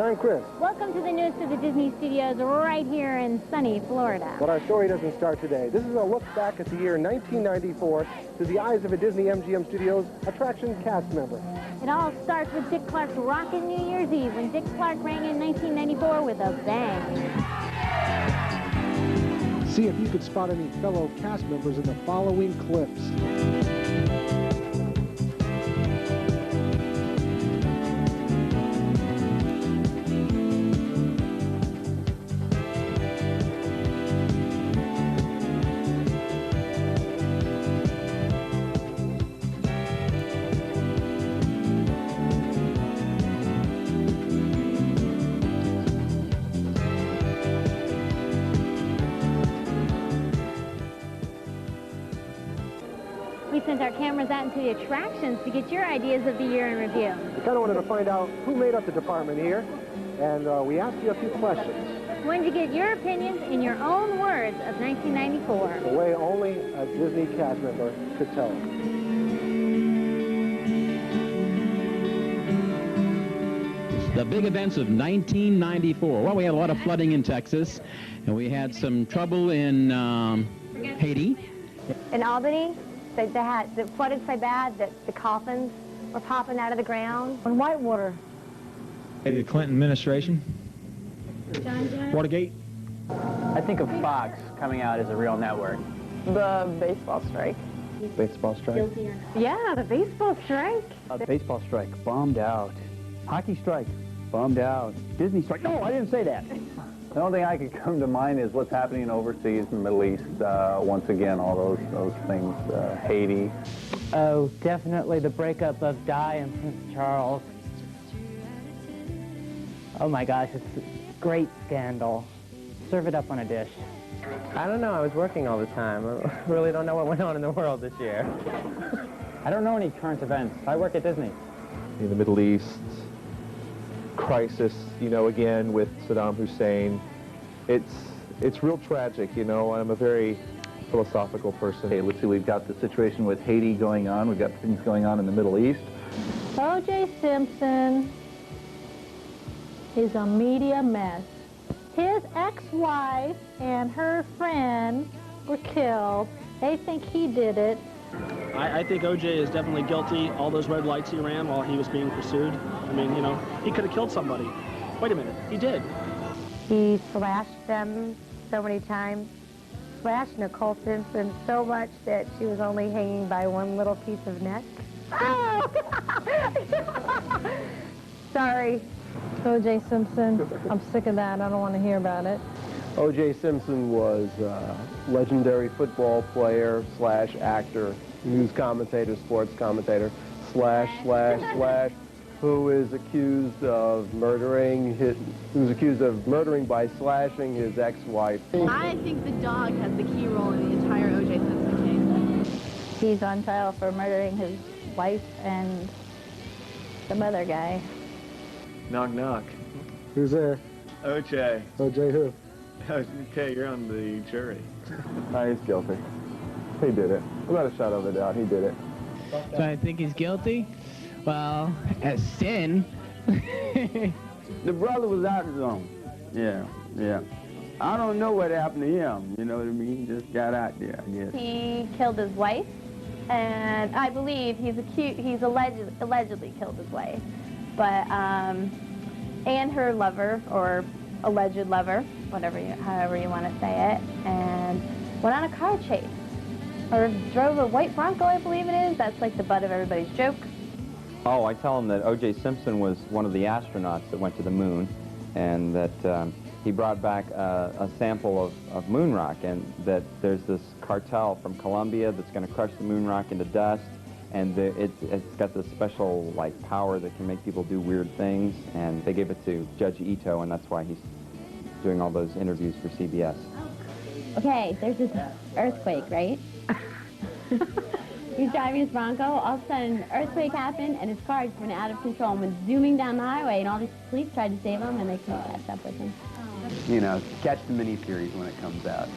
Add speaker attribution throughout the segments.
Speaker 1: I'm Chris.
Speaker 2: Welcome to the newest of the Disney Studios right here in sunny Florida.
Speaker 1: But our story doesn't start today. This is a look back at the year 1994 through the eyes of a Disney MGM Studios attraction cast member.
Speaker 2: It all starts with Dick Clark's Rockin' New Year's Eve when Dick Clark rang in 1994 with a bang.
Speaker 3: See if you could spot any fellow cast members in the following clips.
Speaker 2: We sent our cameras out into the attractions to get your ideas of the year in review.
Speaker 1: We kind of wanted to find out who made up the department here, and we asked you a few questions.
Speaker 2: We wanted to get your opinions in your own words of 1994.
Speaker 1: The way only a Disney cast member could tell it.
Speaker 4: The big events of 1994. Well, we had a lot of flooding in Texas, and we had some trouble in Haiti.
Speaker 5: In Albany, it flooded so bad that the coffins were popping out of the ground.
Speaker 6: On Whitewater.
Speaker 7: The Clinton administration. Watergate.
Speaker 8: I think of Fox coming out as a real network.
Speaker 6: The baseball strike.
Speaker 1: Baseball strike?
Speaker 6: Yeah, the baseball strike.
Speaker 8: Baseball strike, bombed out. Hockey strike, bombed out. Disney strike, no, I didn't say that. The only thing I could come to mind is what's happening overseas in the Middle East. Once again, all those things, Haiti.
Speaker 9: Oh, definitely the breakup of Di and Prince Charles. Oh my gosh, it's a great scandal. Serve it up on a dish.
Speaker 10: I don't know, I was working all the time. I really don't know what went on in the world this year.
Speaker 8: I don't know any current events. I work at Disney.
Speaker 11: In the Middle East, crisis, you know, again with Saddam Hussein. It's real tragic, you know. I'm a very philosophical person.
Speaker 8: Hey, let's see, we've got the situation with Haiti going on. We've got things going on in the Middle East.
Speaker 6: O.J. Simpson is a media mess. His ex-wife and her friend were killed. They think he did it.
Speaker 12: I think O.J. is definitely guilty. All those red lights he ran while he was being pursued. I mean, you know, he could have killed somebody. Wait a minute, he did.
Speaker 5: He slashed them so many times. Slashed Nicole Simpson so much that she was only hanging by one little piece of neck. Oh! Sorry.
Speaker 6: O.J. Simpson, I'm sick of that. I don't want to hear about it.
Speaker 1: O.J. Simpson was a legendary football player slash actor, news commentator, sports commentator, slash, who is accused of murdering by slashing his ex-wife.
Speaker 6: I think the dog has the key role in the entire O.J. Simpson case. He's on trial for murdering his wife and some other guy.
Speaker 11: Knock, knock.
Speaker 1: Who's there?
Speaker 11: O.J.
Speaker 1: O.J. who?
Speaker 11: Okay, you're on the jury.
Speaker 1: He's guilty. He did it. Without a shadow of a doubt, he did it.
Speaker 9: Do I think he's guilty? Well, as sin.
Speaker 8: The brother was out of his own. Yeah. I don't know what happened to him, you know what I mean? He just got out there, I guess.
Speaker 5: He killed his wife, and I believe he's allegedly killed his wife. But, and her lover, or alleged lover, however you want to say it, and went on a car chase. Or drove a white Bronco, I believe it is. That's like the butt of everybody's joke.
Speaker 13: Oh, I tell him that O.J. Simpson was one of the astronauts that went to the moon, and that he brought back a sample of moon rock, and that there's this cartel from Colombia that's going to crush the moon rock into dust, and it's got this special power that can make people do weird things, and they gave it to Judge Ito, and that's why he's doing all those interviews for CBS.
Speaker 2: Okay, there's this earthquake, right? He's driving his Bronco, all of a sudden an earthquake happened, and his car just went out of control and went zooming down the highway, and all these police tried to save him, and they couldn't catch up with him.
Speaker 8: You know, catch the miniseries when it comes out.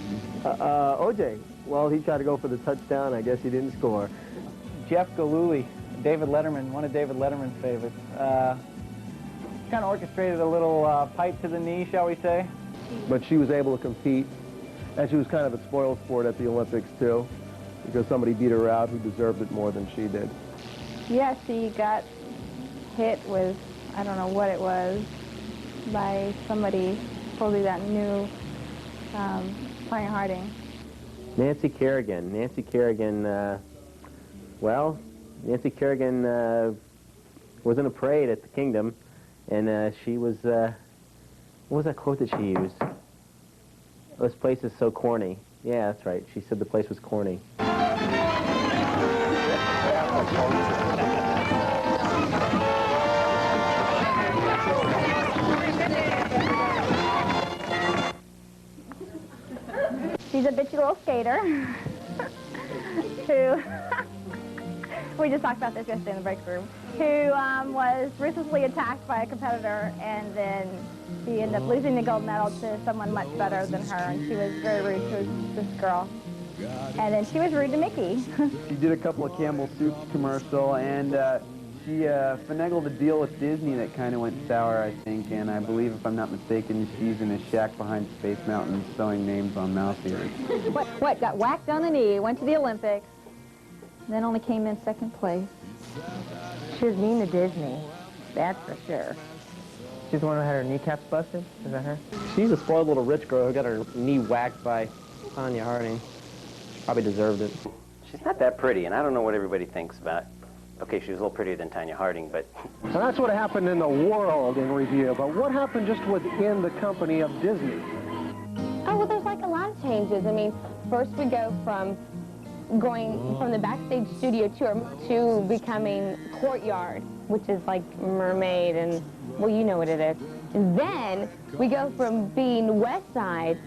Speaker 10: O.J., well, he tried to go for the touchdown. I guess he didn't score.
Speaker 9: Jeff Galooly, David Letterman, one of David Letterman's favorites.
Speaker 8: kind of orchestrated a little pipe to the knee, shall we say.
Speaker 1: But she was able to compete, and she was kind of a spoiled sport at the Olympics, too, because somebody beat her out who deserved it more than she did.
Speaker 5: Yeah, she got hit with, I don't know what it was, by somebody probably that knew Tanya Harding.
Speaker 10: Nancy Kerrigan. Nancy Kerrigan, Nancy Kerrigan was in a parade at the Kingdom, and she was, what was that quote that she used? This place is so corny. Yeah, that's right. She said the place was corny.
Speaker 5: She's a bitchy little skater who, we just talked about this yesterday in the break room, who was ruthlessly attacked by a competitor, and then she ended up losing the gold medal to someone much better than her, and she was very rude to this girl. And then she was rude to Mickey.
Speaker 8: She did a couple of Campbell Soup commercial, and she finagled a deal with Disney that kind of went sour, I think, and I believe, if I'm not mistaken, she's in a shack behind Space Mountain sewing names on mouse ears.
Speaker 6: What, got whacked on the knee, went to the Olympics, then only came in second place.
Speaker 9: She was mean to Disney, that's for sure.
Speaker 10: She's the one who had her kneecaps busted? Is that her? She's a spoiled little rich girl who got her knee whacked by Tanya Harding. She probably deserved it.
Speaker 14: She's not that pretty, and I don't know what everybody thinks about. Okay, she was a little prettier than Tanya Harding, but...
Speaker 1: So that's what happened in the world in review, but what happened just within the company of Disney?
Speaker 2: Oh, well, there's like a lot of changes. I mean, first we go from going from the backstage studio to becoming Courtyard, which is like Mermaid and, well, you know what it is. And then we go from being West Side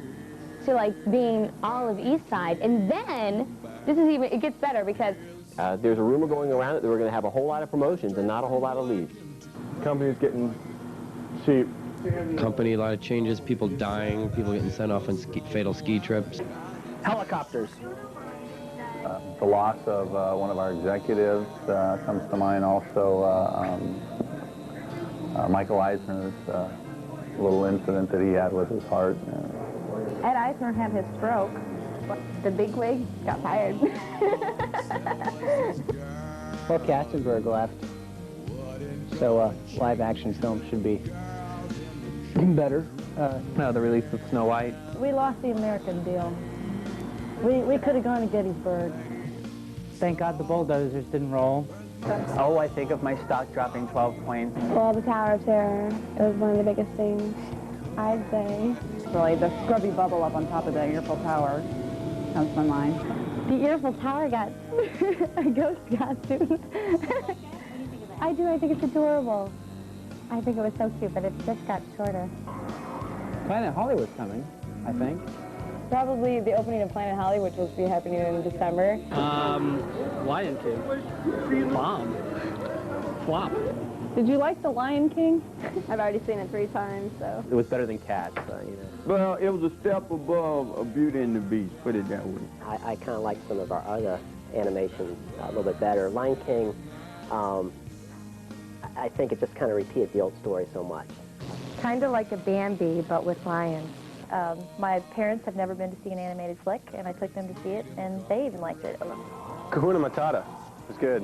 Speaker 2: to like being all of East Side. And then, this is even, it gets better because
Speaker 10: There's a rumor going around that we're going to have a whole lot of promotions and not a whole lot of leaves.
Speaker 11: Company's getting cheap.
Speaker 15: Company, a lot of changes, people dying, people getting sent off on fatal ski trips.
Speaker 10: Helicopters.
Speaker 8: The loss of one of our executives comes to mind. Also, Michael Eisner's little incident that he had with his heart.
Speaker 5: Ed Eisner had his stroke. The bigwig got fired.
Speaker 10: Well, Katzenberg left. So live action film should be better.
Speaker 8: The release of Snow White.
Speaker 6: We lost the American deal. We could have gone to Gettysburg.
Speaker 9: Thank God the bulldozers didn't roll.
Speaker 10: Oh, I think of my stock dropping 12 points.
Speaker 2: well, the Tower of Terror, it was one of the biggest things, I'd say.
Speaker 16: Really, the scrubby bubble up on top of the Earful Tower comes to my mind.
Speaker 2: The Earful Tower got a ghost costume. I think it's adorable. I think it was so cute, but it just got shorter.
Speaker 8: Planet Hollywood's coming, I think.
Speaker 2: Probably the opening of Planet Hollywood, which will be happening in December.
Speaker 12: Lion King. Bomb. Flop.
Speaker 16: Did you like The Lion King?
Speaker 5: I've already seen it 3 times, so.
Speaker 10: It was better than Cats, you know.
Speaker 17: Well, it was a step above a Beauty and the Beast, put it that way.
Speaker 10: I kind of like some of our other animations a little bit better. Lion King, I think it just kind of repeated the old story so much.
Speaker 6: Kind of like a Bambi, but with lions. My parents have never been to see an animated flick, and I took them to see it, and they even liked it.
Speaker 14: Kahuna Matata was good.